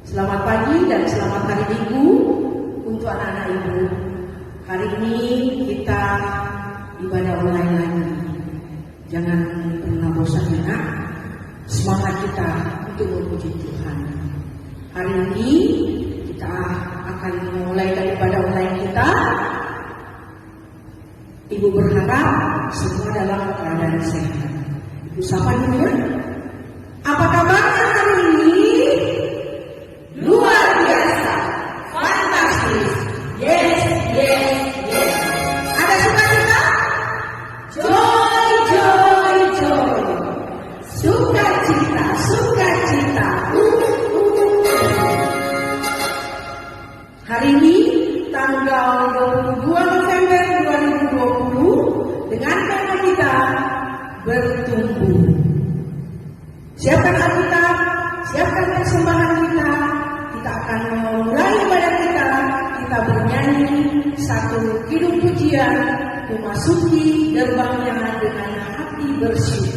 Selamat pagi dan selamat hari Minggu untuk anak-anak ibu. Hari ini kita ibadah online lagi. Jangan pernah bosan ya nak. Semangat kita untuk memuji Tuhan. Hari ini kita akan mulai dari ibadah online kita. Ibu berharap semua dalam keadaan sehat. Ibu sapa dulu ya. Apa kabarnya hari ini? Luar biasa, fantastis. Yes, yes, yes. Ada sukacita? Joy, joy, joy. Sukacita, sukacita. Hari ini tanggal 22 November 2020 dengan tema kita bertumbuh. Siapkan Alkitab, siapkan persembahan kita. Kita akan memulai ibadah kita bernyanyi satu kidung pujian, memasuki gerbangnya dengan hati bersyukur.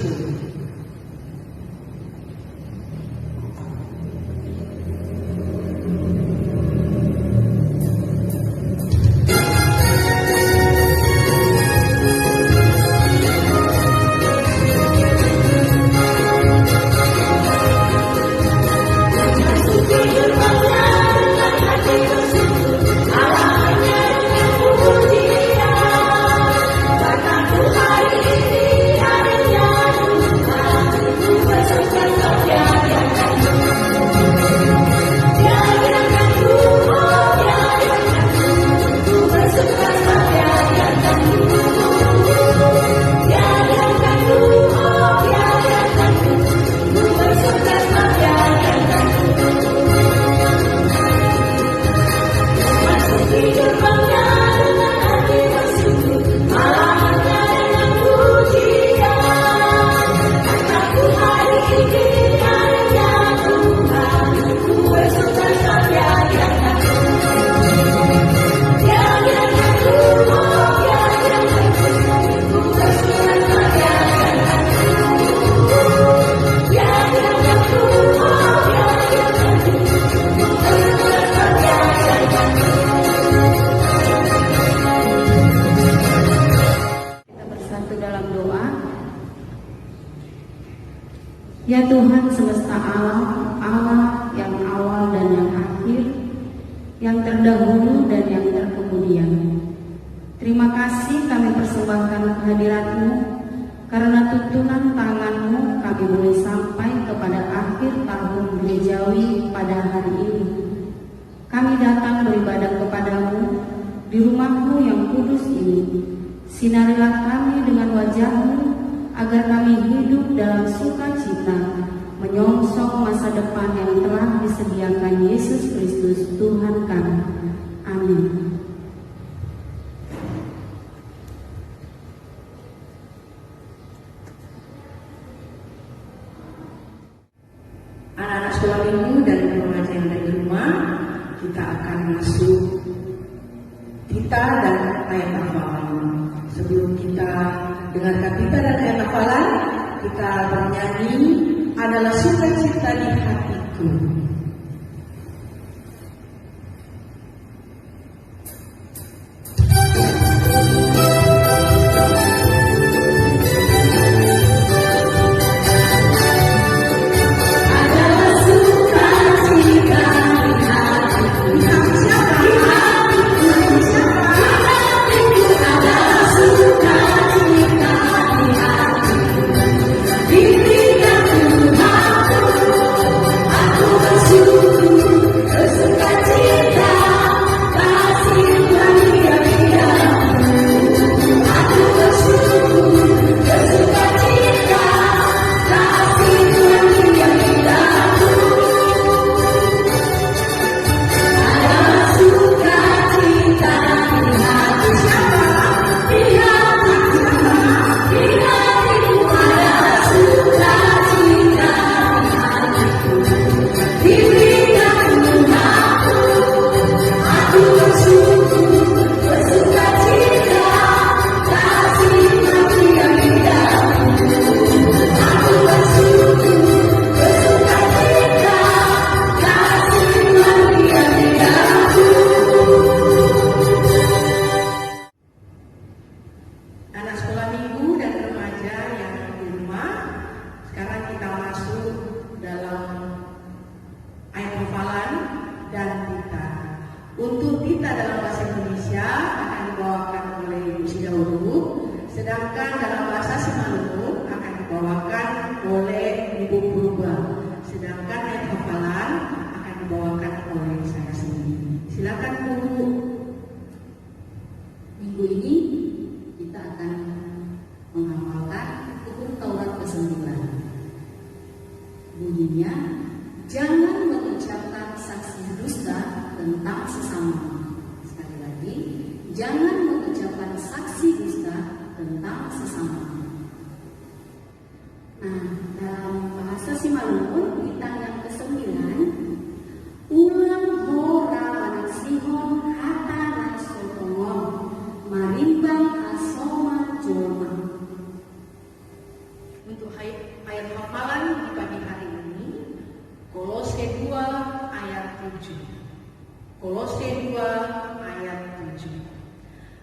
Ya Tuhan semesta alam, Allah yang awal dan yang akhir, yang terdahulu dan yang terkemudian. Terima kasih kami persembahkan kehadirat-Mu, karena tuntunan tangan-Mu kami boleh sampai kepada akhir tahun gerejawi pada hari ini. Kami datang beribadah kepada-Mu di rumah-Mu yang kudus ini. Sinarilah kami dengan wajah-Mu, agar kami hidup dalam sukacita, menyongsong masa depan yang telah disediakan Yesus Kristus Tuhan kami. Amin. Anak-anak sekolah minggu dan remaja yang ada di rumah, kita akan masuk Tita dan ayat hafalan. Sebelum kita dengarkan Tita dan ayat hafalan, kita bernyanyi adalah sukacita di hatiku. Adalah sukacita Sedangkan dalam bahasa Simalungun akan dibawakan oleh Ibu Purba. Sedangkan ayat hafalan akan dibawakan oleh saya sendiri. Silakan Bu. Minggu ini kita akan menghafalkan hukum Taurat ke-9. Bunyinya, jangan mengucapkan saksi dusta tentang sesama. Sekali lagi, jangan mengucapkan saksi dusta tentang sesama. Nah, dalam bahasa Simalungun kita yang ke-9, ulang hora anak Sihon hata nasotongom marimbang asoma joma. Untuk ayat hafalan di pagi hari ini, Kolose 2 ayat 7. Kolose 2 ayat 7.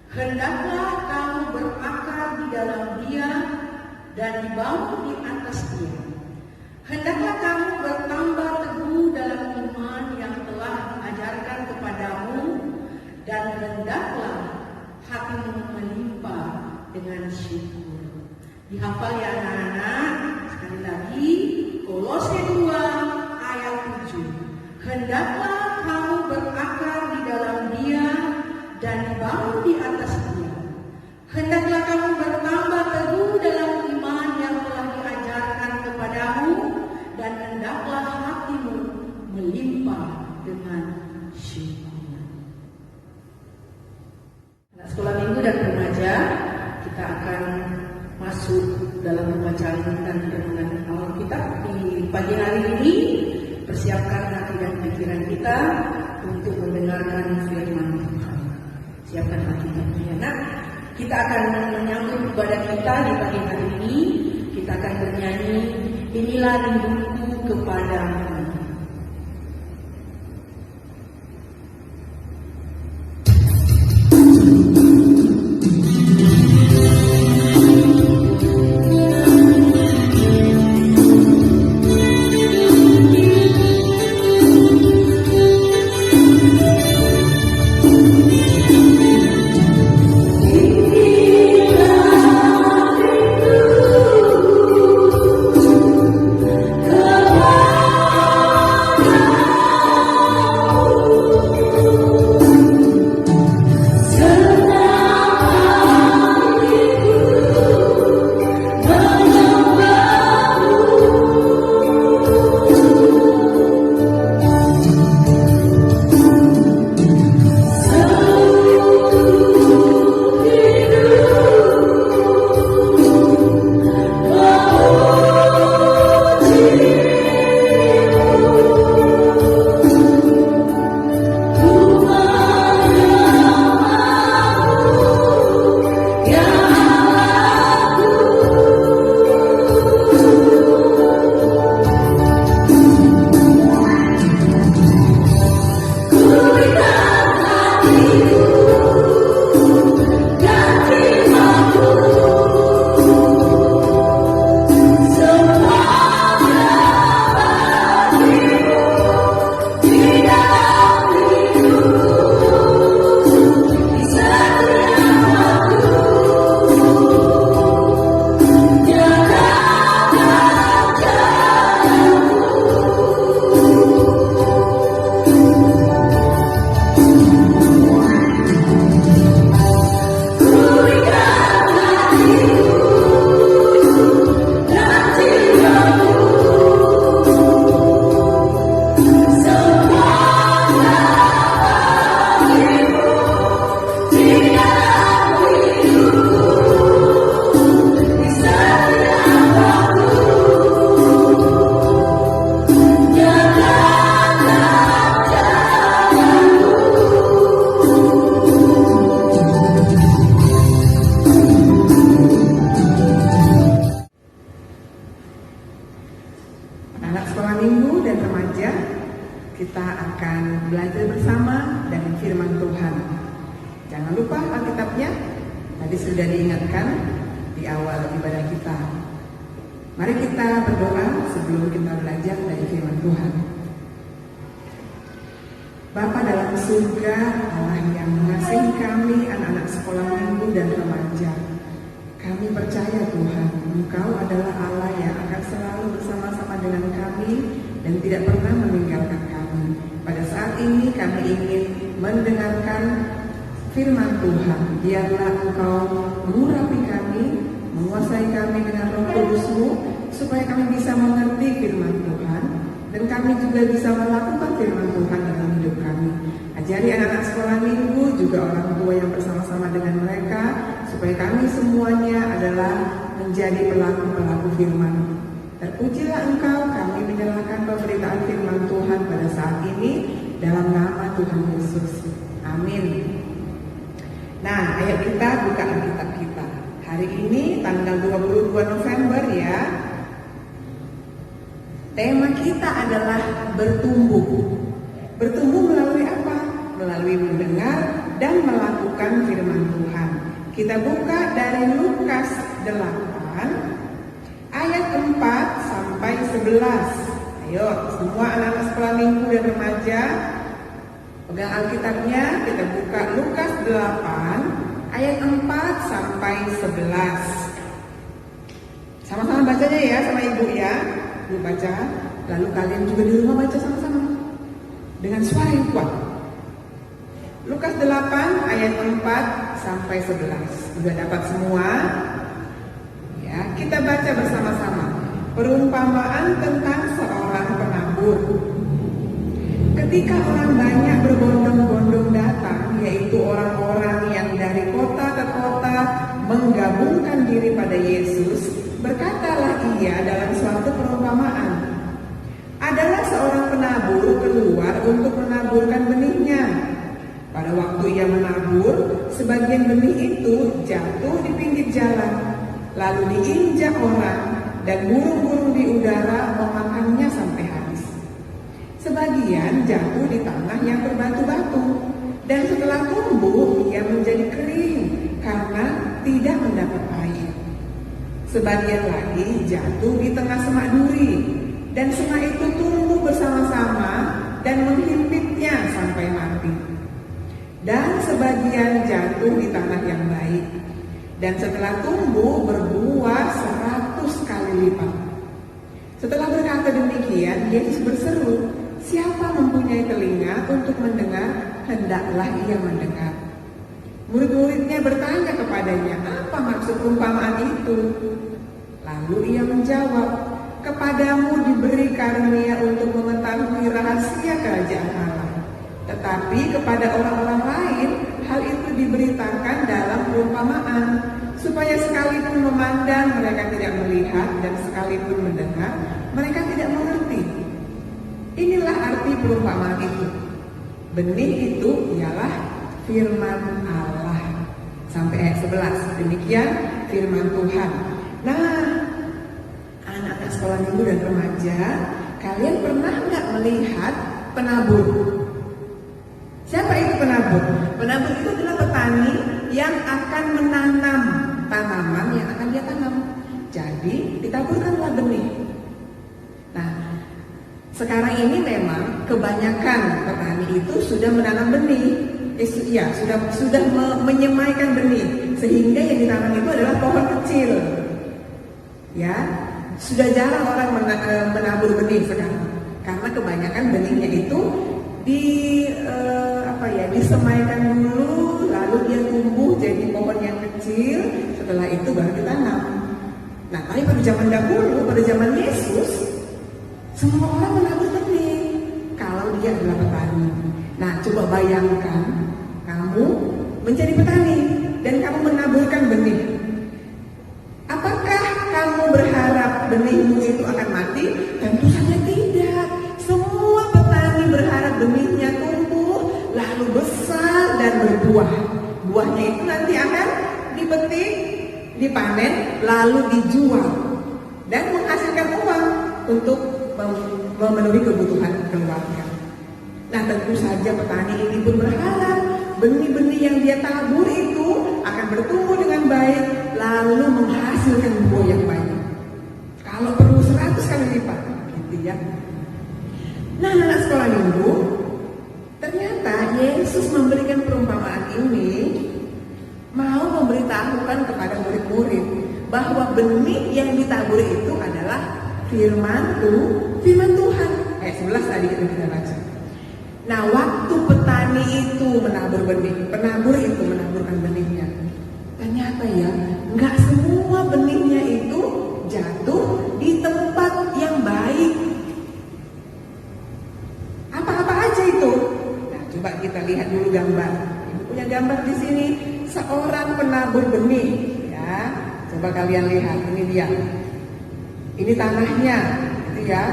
Hendaklah kamu berakar di dalam Dia dan dibangun di atas Dia. Hendaklah kamu bertambah teguh dalam iman yang telah diajarkan kepadamu, dan hendaklah hatimu melimpah dengan syukur. Dihafal ya anak-anak. Sekali lagi, Kolose 2 ayat 7. Hendaklah kamu berakar di dalam Dia dan dibangun di atas Dia. Hendaklah kamu bertambah teguh dalam iman yang telah diajarkan kepadamu, dan hendaklah hatimu melimpah dengan syukur. Anak sekolah minggu dan remaja, kita akan masuk dalam pembacaan dan renungan awal kita di pagi hari ini. Persiapkan hati dan pikiran kita untuk mendengarkan firman Tuhan. Siapkan hati dan pikiran. Kita akan menyambut ibadah kita di pagi hari ini. Kita akan bernyanyi, inilah rinduku kepadamu. kita akan belajar bersama dari firman Tuhan. Jangan lupa Alkitabnya, tadi sudah diingatkan di awal ibadah kita. Mari kita berdoa sebelum kita belajar dari firman Tuhan. Bapa dalam surga, Allah yang mengasihi kami anak-anak sekolah minggu dan remaja. Kami percaya Tuhan, Engkau adalah Allah yang akan selalu bersama-sama dengan kami dan tidak pernah meninggalkan kami. Pada saat ini kami ingin mendengarkan firman Tuhan. Biarlah Engkau mengurapi kami, menguasai kami dengan Roh Kudus-Mu, supaya kami bisa mengerti firman Tuhan dan kami juga bisa melakukan firman Tuhan dalam hidup kami. Ajari anak-anak sekolah minggu, juga orang tua yang bersama-sama dengan mereka, supaya kami semuanya adalah menjadi pelaku-pelaku firman. Terpujilah Engkau, kami menyerahkan pemberitaan firman Tuhan pada saat ini dalam nama Tuhan Yesus. Amin. Nah, ayo kita buka Alkitab kita. Hari ini tanggal 22 November ya. Tema kita adalah bertumbuh. Bertumbuh melalui apa? Melalui mendengar dan melakukan firman Tuhan. Kita buka dari Lukas 8 ayat 4 sampai 11. Ayo, semua anak-anak sekolah minggu dan remaja, pegang Alkitabnya, kita buka Lukas 8 ayat 4 sampai 11. Sama-sama bacanya ya sama ibu ya. Ibu baca, lalu kalian juga di rumah baca sama-sama dengan suara yang kuat. Lukas 8 ayat 4 sampai 11. Sudah dapat semua? Ya, kita baca bersama-sama. Perumpamaan tentang seorang penabur. Ketika orang banyak berbondong-bondong datang, yaitu orang-orang yang dari kota ke kota menggabungkan diri pada Yesus, berkatalah ia dalam suatu perumpamaan. Adalah seorang penabur keluar untuk menaburkan benihnya. Pada waktu ia menabur, sebagian benih itu jatuh di pinggir jalan, lalu diinjak orang, dan burung-burung di udara memakannya sampai habis. Sebagian jatuh di tanah yang berbatu-batu, dan setelah tumbuh ia menjadi kering karena tidak mendapat air. Sebagian lagi jatuh di tengah semak duri, dan semak itu tumbuh bersama-sama dan menghimpitnya sampai mati. Dan sebagian jatuh di tanah yang baik, dan setelah tumbuh berbuah 100 kali lipat. Setelah berkata demikian, Yesus berseru, "Siapa mempunyai telinga untuk mendengar, hendaklah ia mendengar." Murid-muridnya bertanya kepadanya, "Apa maksud perumpamaan itu?" Lalu ia menjawab, "Kepadamu diberi karunia untuk mengetahui rahasia kerajaan Allah. Tetapi kepada orang-orang lain, hal itu diberitakan dalam perumpamaan, supaya sekalipun memandang mereka tidak melihat, dan sekalipun mendengar mereka tidak mengerti." Inilah arti perumpamaan itu. Benih itu ialah firman Allah. Sampai ayat 11. Demikian firman Tuhan. Nah, anak-anak sekolah minggu dan remaja, kalian pernah nggak melihat penabur? Siapa itu penabur? Penabur itu adalah petani yang akan menanam tanaman yang akan dia tanam. Jadi ditaburkanlah benih. Nah, sekarang ini memang kebanyakan petani itu sudah menanam benih. Sudah menyemaikan benih, sehingga yang ditanam itu adalah pohon kecil. Ya, sudah jarang orang menabur benih sekarang, karena kebanyakan benihnya itu disemaikan dulu, lalu dia tumbuh jadi pohon yang kecil. Setelah itu baru ditanam. Nah, tapi pada zaman dahulu, pada zaman Yesus, semua orang menabur benih kalau dia adalah petani. Nah, coba bayangkan kamu menjadi petani dan kamu menaburkan benih. Apakah kamu berharap benihmu itu akan mati? Tentu saja tidak. Semua petani berharap benihnya tumbuh, lalu besar dan berbuah. Buahnya itu nanti akan dipetik, dipanen, lalu dijual dan menghasilkan uang untuk memenuhi kebutuhan keluarga. Nah, tentu saja petani ini pun berharap benih-benih yang dia tabur itu akan bertumbuh dengan baik, lalu menghasilkan buah yang banyak. Kalau perlu 100 kali lipat, gitu ya. Nah, anak sekolah minggu, ternyata Yesus memberikan perumpamaan ini mau memberitahukan kepada murid-murid bahwa benih yang ditaburi itu adalah firman Tuhan. Ayat 11 tadi kita baca. Nah, waktu petani itu menabur benih, penabur itu menaburkan benihnya. Ternyata ya, nggak semua benihnya itu jatuh di tempat yang baik. Apa-apa aja itu? Nah, coba kita lihat dulu gambar. Ibu punya gambar di sini, seorang penabur benih. Ya, coba kalian lihat, ini dia. Ini tanahnya, gitu ya.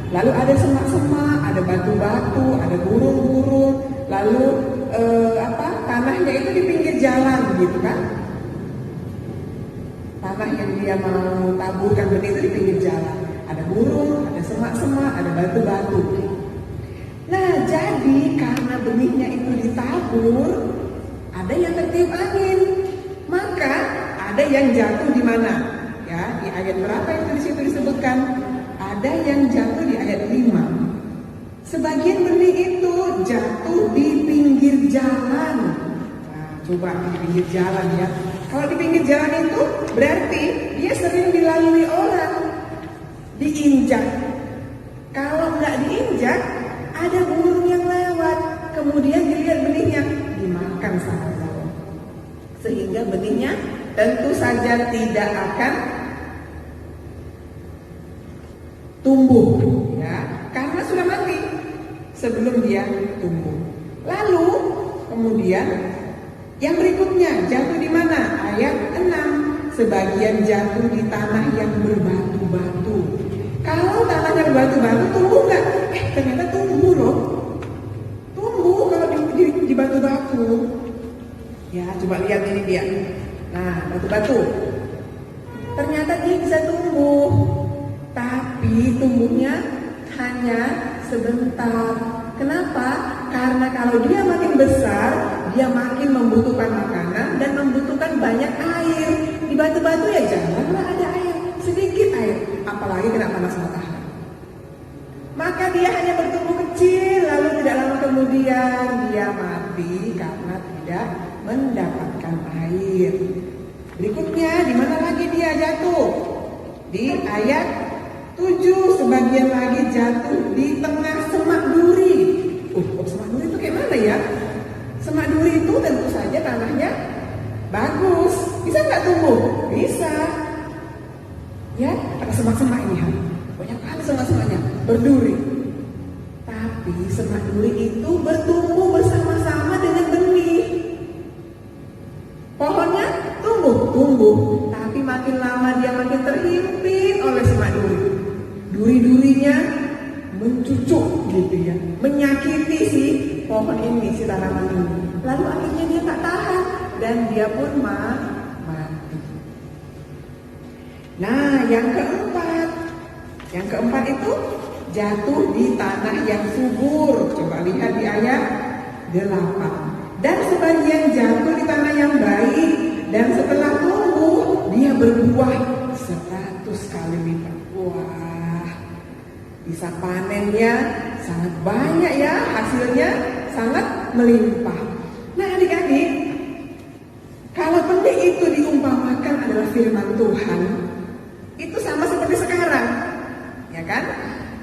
Lalu ada semak-semak, ada batu-batu, ada gurun-gurun, lalu tanahnya itu di pinggir jalan, gitu kan? Tanah yang dia mau taburkan benih itu di pinggir jalan. Ada gurun, ada semak-semak, ada batu-batu. Nah, jadi karena benihnya itu ditabur, ada yang tertiup angin, maka ada yang jatuh di mana? Ya, di ayat berapa itu di situ disebutkan? Ada yang jatuh di ayat 5. Sebagian benih itu jatuh di pinggir jalan. Nah, coba di pinggir jalan ya. Kalau di pinggir jalan itu berarti dia sering dilalui orang, diinjak. Kalau nggak diinjak, ada burung yang lewat, kemudian dilihat benihnya dimakan sama burung. Sehingga benihnya tentu saja tidak akan tumbuh, ya, karena sudah mati sebelum dia tumbuh. Lalu kemudian yang berikutnya jatuh di mana? Ayat 6. Sebagian jatuh di tanah yang berbatu-batu. Kalau tanahnya berbatu-batu tumbuh nggak? Ternyata tumbuh loh. Tumbuh kalau di batu-batu. Ya, coba lihat ini dia. Nah, batu-batu. Ternyata dia bisa tumbuh. Tapi tumbuhnya hanya sebentar. Kenapa? Karena kalau dia makin besar, dia makin membutuhkan makanan dan membutuhkan banyak air. Di batu-batu ya janganlah ada air, sedikit air, apalagi kena panas matahari. Maka dia hanya bertumbuh kecil, lalu tidak lama kemudian dia mati karena tidak mendapatkan air. Berikutnya, di mana lagi dia jatuh? Di ayat 7, sebagian lagi jatuh di tengah semak duri. Semak duri itu kayak mana ya? Semak duri itu tentu saja tanahnya bagus. Bisa nggak tumbuh? Bisa. Ya, ada semak-semak ini ya. Banyak kali semak-semaknya berduri. Tapi semak duri itu bertumbuh bersama-sama dengan benih. Pohonnya tumbuh. Tapi makin lama dia makin terhimpit oleh semak duri. Duri-durinya mencucuk gitu ya, menyakiti si pohon ini, si tanaman ini. Lalu akhirnya dia tak tahan dan dia pun mati. Nah, yang keempat itu jatuh di tanah yang subur. Coba lihat di ayat 8. Dan sebagian jatuh di tanah yang baik, dan setelah tumbuh dia berbuah 100 kali lipat. Wah, bisa panennya sangat banyak ya, hasilnya sangat melimpah. Nah, adik-adik, kalau benih itu diumpamakan adalah firman Tuhan, itu sama seperti sekarang, ya kan?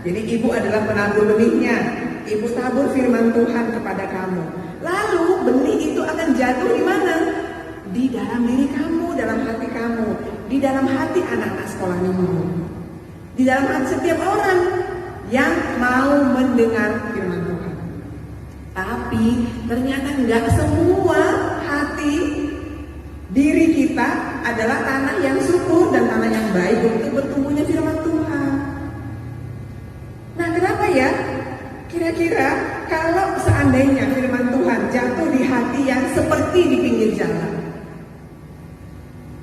Jadi ibu adalah penabur benihnya, ibu tabur firman Tuhan kepada kamu. Lalu benih itu akan jatuh di mana? Di dalam diri kamu, dalam hati kamu, di dalam hati anak-anak sekolah minggu, di dalam hati setiap orang yang mau mendengar firman Tuhan. Tapi ternyata nggak semua hati diri kita adalah tanah yang subur dan tanah yang baik untuk bertumbuhnya firman Tuhan. Nah, kenapa ya? Kira-kira kalau seandainya firman Tuhan jatuh di hati yang seperti di pinggir jalan.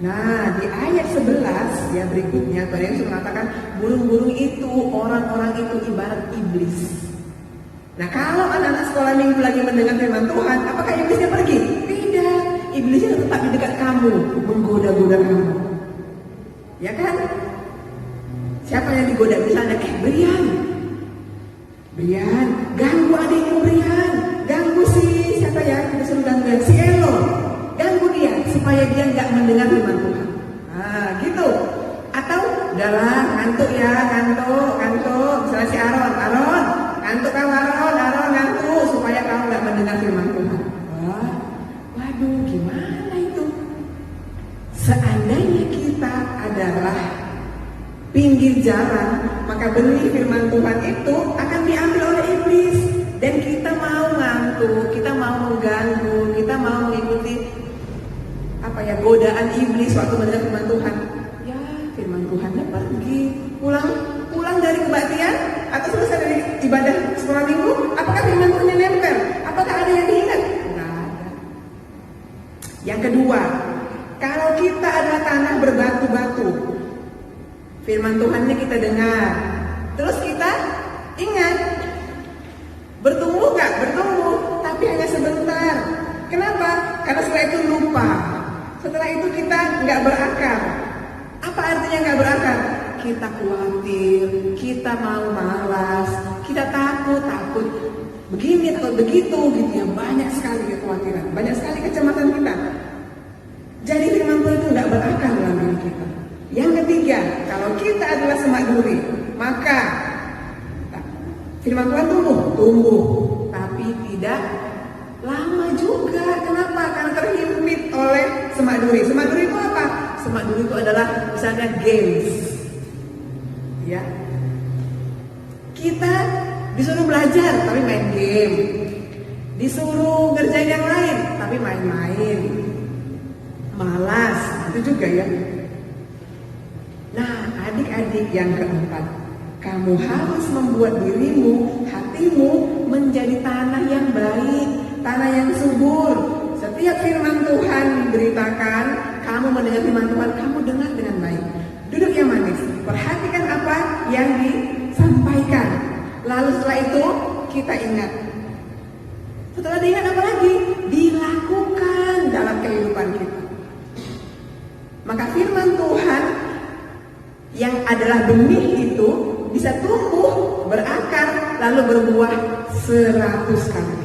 Nah, di ayat 11 ya berikutnya, Tuhan Yesus mengatakan burung-burung itu, orang-orang itu ibarat iblis. Nah, kalau anak-anak sekolah minggu lagi mendengar firman Tuhan, apakah iblisnya pergi? Tidak, iblisnya tetap di dekat kamu, menggoda-goda kamu. Ya kan? Siapa yang digoda? Misalnya, Brian, ganggu adikmu Brian, ganggu siapa ya? Kita suruh ganggu si Elo, ganggu dia supaya dia jalan, maka benih firman Tuhan itu akan diambil oleh iblis. Dan kita mau ngantuk, kita mau mengganggu, kita mau mengikuti godaan iblis waktu mendengar firman Tuhan. Ya, firman Tuhannya pergi, pulang dari kebaktian atau selesai dari ibadah sekolah minggu, apakah firman Tuhannya nempel? Apakah ada yang diingat? Enggak ada. Yang kedua, kalau kita adalah tanah berbatu-batu, firman Tuhannya kita dengar, terus kita ingat, bertumbuh gak? Bertumbuh, tapi hanya sebentar. Kenapa? Karena setelah itu lupa. Setelah itu kita nggak berakar. Apa artinya nggak berakar? Kita khawatir, kita mau malas, kita takut begini atau begitu gitu ya. Banyak sekali kekhawatiran, banyak sekali kecemasan kita. Jadi firman Tuhan itu nggak berakar dalam diri kita. Yang ketiga, kalau kita adalah semak duri, maka firman Tuhan tumbuh, tapi tidak lama juga. Kenapa? Karena terhimpit oleh semak duri. Semak duri itu apa? Semak duri itu adalah misalnya games. Ya. Kita disuruh belajar tapi main game. Disuruh ngerjain yang lain tapi main-main. Malas, itu juga ya. Nah, adik-adik yang keempat, kamu harus membuat dirimu, hatimu menjadi tanah yang baik, tanah yang subur. Setiap firman Tuhan diberitakan, kamu mendengar firman Tuhan, kamu dengar dengan baik. Duduk yang manis, perhatikan apa yang disampaikan. Lalu setelah itu kita ingat. Setelah diingat apa lagi? Dilakukan dalam kehidupan kita. Maka firman Tuhan yang adalah benih itu bisa tumbuh, berakar, lalu berbuah 100 kali.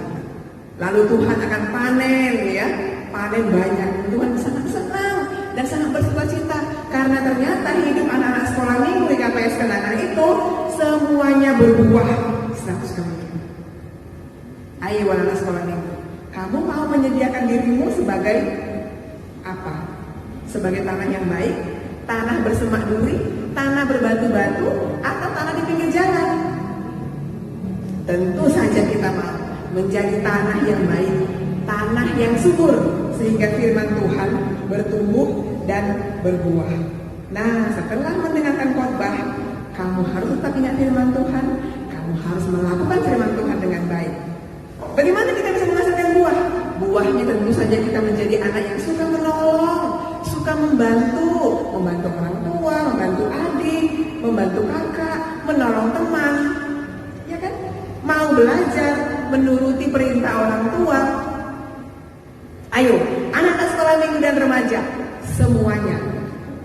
Lalu Tuhan akan panen ya, panen banyak. Tuhan sangat senang dan sangat bersukacita karena ternyata hidup anak-anak sekolah minggu di KPS Kenangan itu semuanya berbuah 100 kali. Ayo anak-anak sekolah minggu, kamu mau menyediakan dirimu sebagai apa? Sebagai tanah yang baik, tanah bersemak duri, tanah berbatu-batu, atau tanah di pinggir jalan? Tentu saja kita mau menjadi tanah yang baik, tanah yang subur, sehingga firman Tuhan bertumbuh dan berbuah. Nah, setelah mendengarkan khotbah, kamu harus tetap ingat firman Tuhan, kamu harus melakukan firman Tuhan dengan baik. Bagaimana kita bisa menghasilkan buah? Buahnya tentu saja kita menjadi anak yang suka menolong, suka membantu orang tua, membantu adik, membantu kakak, menolong teman, ya kan? Mau belajar, menuruti perintah orang tua. Ayo, anak-anak sekolah minggu dan remaja, semuanya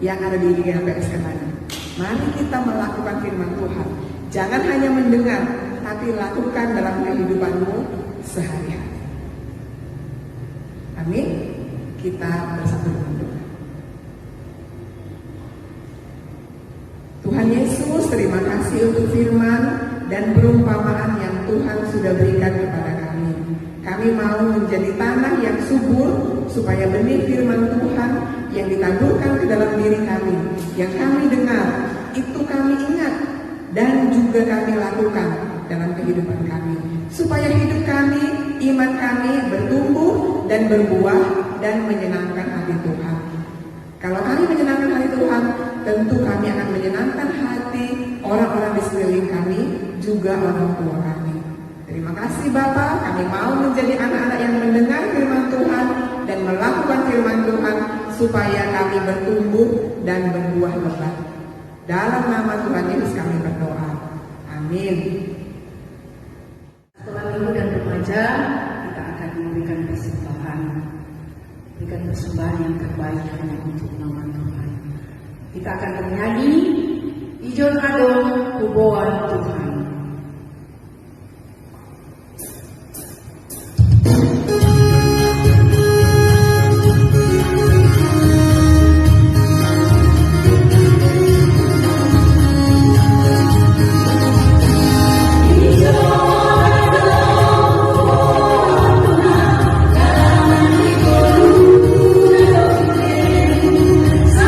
yang ada di KPS Kenangan, mari kita melakukan firman Tuhan. Jangan hanya mendengar, tapi lakukan dalam kehidupanmu sehari-hari. Amin. Kita bersatu berdoa. Tuhan Yesus, terima kasih untuk firman dan perumpamaan yang Tuhan sudah berikan kepada kami. Kami mau menjadi tanah yang subur supaya benih firman Tuhan yang ditaburkan ke dalam diri kami, yang kami dengar, itu kami ingat dan juga kami lakukan dalam kehidupan kami, supaya hidup kami, iman kami bertumbuh dan berbuah dan menyenangkan hati Tuhan. Kalau kami menyenangkan hati Tuhan, tentu kami akan menyenangkan hati orang-orang di sekeliling kami, juga orang tua kami. Terima kasih Bapa, kami mau menjadi anak-anak yang mendengar firman Tuhan dan melakukan firman Tuhan supaya kami bertumbuh dan berbuah lebat. Dalam nama Tuhan Yesus kami berdoa. Amin. Sekolah minggu dan remaja, kita akan memberikan persembahan yang terbaik hanya untuk nama Tuhan. Kita akan bernyanyi Ijon Adon Kuboan Tuhan. Saya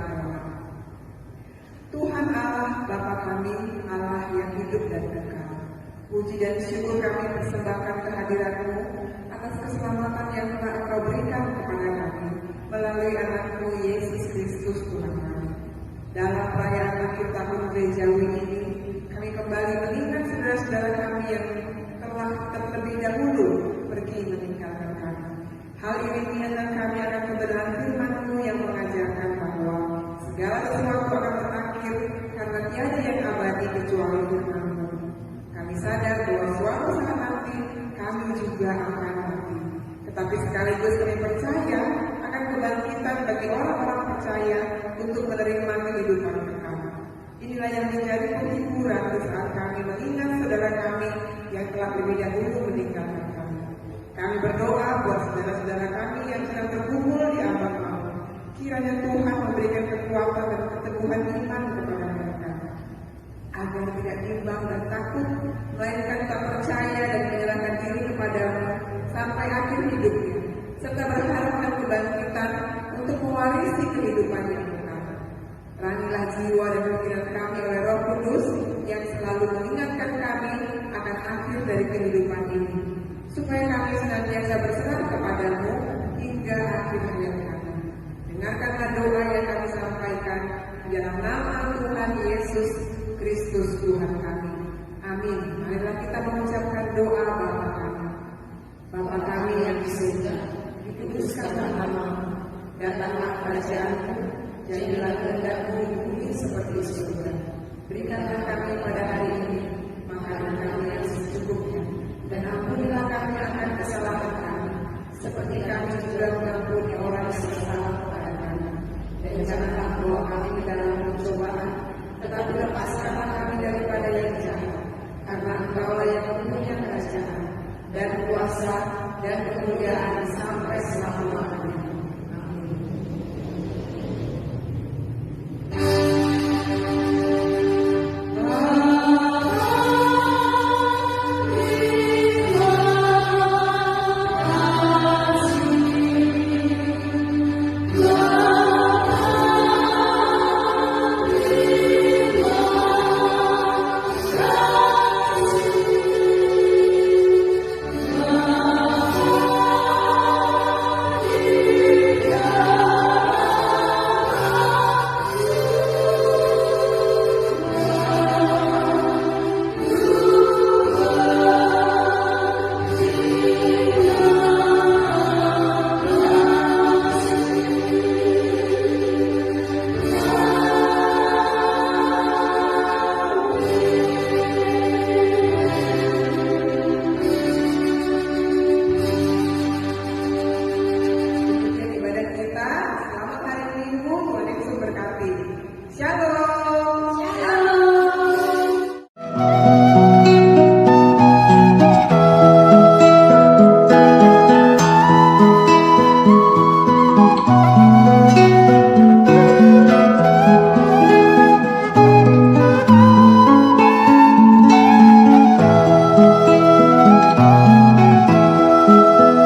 berdoa. Tuhan Allah Bapa kami, Allah yang hidup dan kekal, puji dan syukur kami persembahkan kehadiran-Mu atas keselamatan yang telah Engkau berikan kepada kami melalui anak-Mu Yesus Kristus Tuhan kami. Dalam perayaan akhir tahun gerejawi ini, kami kembali mengingat saudara-saudara kami yang telah terlebih dahulu pergi meninggalkan kami. Hal ini mengingatkan kami akan kebenaran firman-Mu yang mengajarkan bahwa segala sesuatu akan berakhir karena tiada yang abadi kecuali firman-Mu. Kami sadar bahwa suatu saat nanti kami juga akan mati. Tetapi sekaligus kami percaya akan kebangkitan bagi orang-orang percaya untuk menerima kehidupan kekal. Inilah yang menjadi penghiburan di saat kami mengingat saudara kami yang telah lebih dahulu meninggalkan kami. Kami berdoa buat saudara-saudara kami yang sedang terkumpul di ambang maut. Kiranya Tuhan memberikan kekuatan dan keteguhan iman kepada mereka, agar tidak bimbang dan takut, melainkan tak percaya dan menyerahkan diri kepada-Mu sampai akhir hidupnya, serta berharap akan kebangkitan untuk mewarisi kehidupan yang kekal. Ranilah jiwa dan pikiran kami oleh Roh Kudus yang selalu mengingatkan kami akan akhir dari kehidupan ini, supaya kami senantiasa berserah kepada-Mu hingga akhir hayat kami. Dengarkanlah doa yang kami sampaikan di dalam nama Tuhan Yesus Kristus Tuhan kami. Amin. Marilah kita mengucapkan doa Bapa kami. Bapa kami yang di surga, dikuduskanlah nama-Mu, datanglah kerajaan-Mu, jadilah kehendak-Mu di bumi seperti di surga. Berikanlah kami pada hari ini makanan kami yang secukupnya, dan ampunilah kami akan kesalahan kami, seperti kami juga mengampuni orang yang bersalah kepada kami. Dan janganlah bawa kami ke dalam pencobaan, tetapi lepaskanlah kami daripada yang jahat, karena Engkau-lah yang mempunyai kerajaan dan kuasa dan kemuliaan sampai selama-lamanya.